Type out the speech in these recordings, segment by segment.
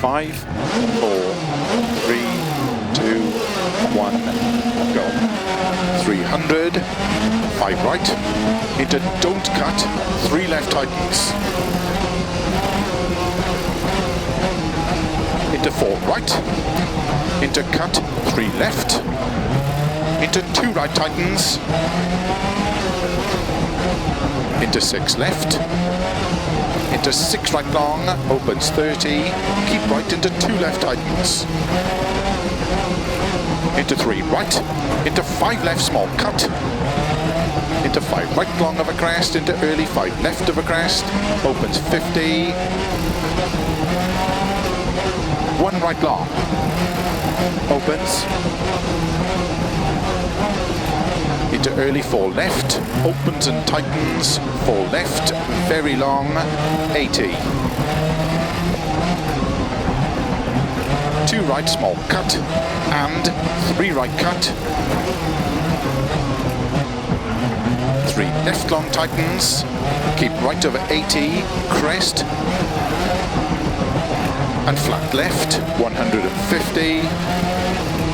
5, 4, 3, 2, 1, go. 300, 5 right, into don't cut, 3 left tightens. Into 4 right, into cut, 3 left, into 2 right tightens, into 6 left, into 6 right long, opens 30, keep right into 2 left tightens, into 3 right, into 5 left small cut, into 5 right long of a crest, into early 5 left of a crest, opens 50, 1 right long, opens, into early 4 left, opens and tightens, 4 left, very long, 80. 2 right small cut, and 3 right cut, 3 left long tightens, keep right over 80, crest, and flat left, 150,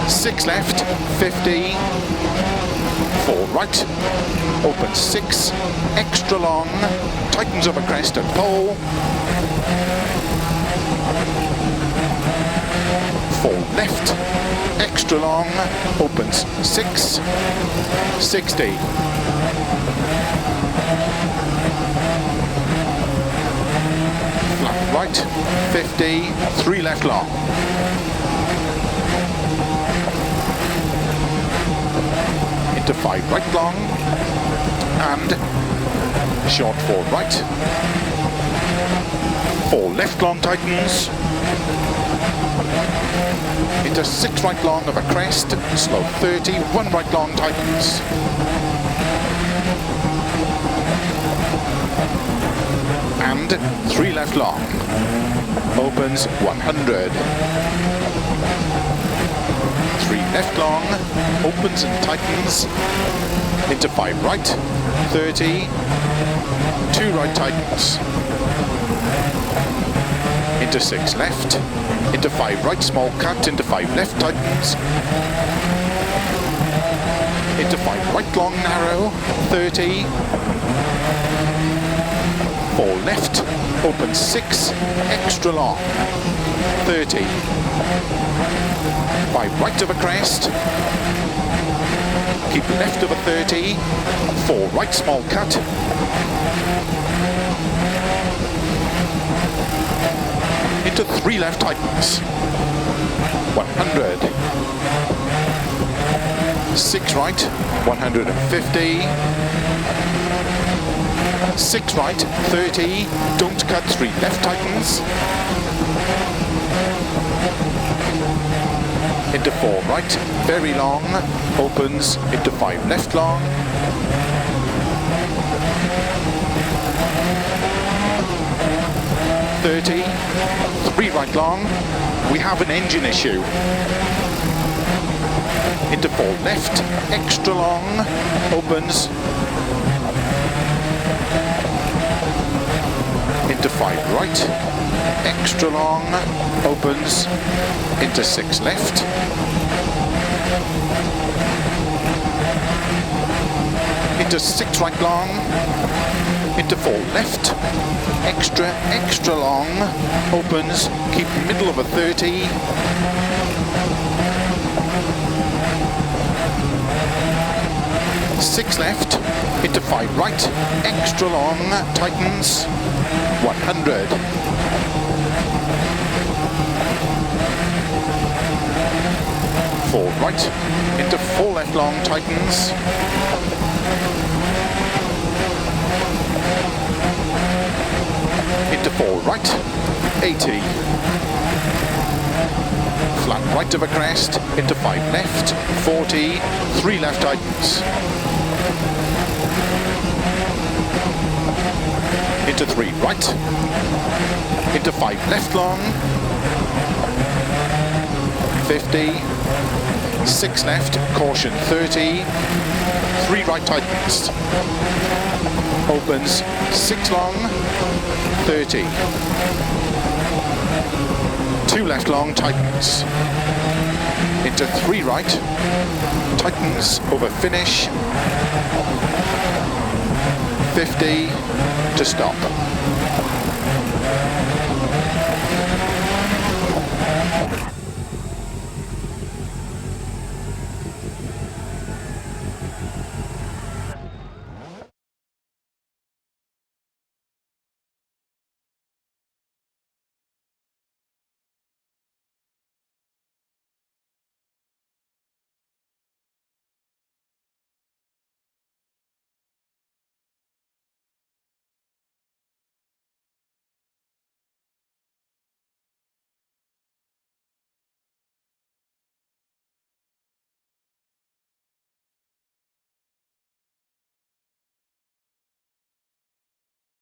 6 left, 50, 4 right, open 6, extra long, tightens over crest and pole, 4 left, extra long, opens 6, 60. Flat right, 50, 3 left long. Into 5 right long, and short 4 right, 4 left long tightens, into 6 right long of a crest, slow 30, 1 right long tightens, and 3 left long, opens 100. 3 left long, opens and tightens, into 5 right, 30, 2 right tightens, into 6 left, into 5 right small cut, into 5 left tightens, into 5 right long narrow, 30, 4 left, open 6, extra long, 30, 5 right of a crest, keep left of a 30, 4 right small cut, into 3 left tightens, 100, 6 right, 150, 6 right, 30, don't cut, 3 left tightens, into 4 right, very long, opens, into 5 left long, .30, 3 right long, we have an engine issue, into 4 left, extra long, opens, into 5 right, extra long, opens, into 6 left, into 6 right long, into 4 left, extra long, opens, keep middle of a 30, .6 left, into 5 right, extra long, tightens, 100. 4 right, into 4 left long, tightens, into 4 right, 80, flat right of a crest, into 5 left, 40, 3 left tightens, into 3 right, into 5 left long, 50, 6 left, caution 30, 3 right tightens, opens 6 long, 30, 2 2 left long, tightens. Into 3 right, tightens over finish. 50 to stop.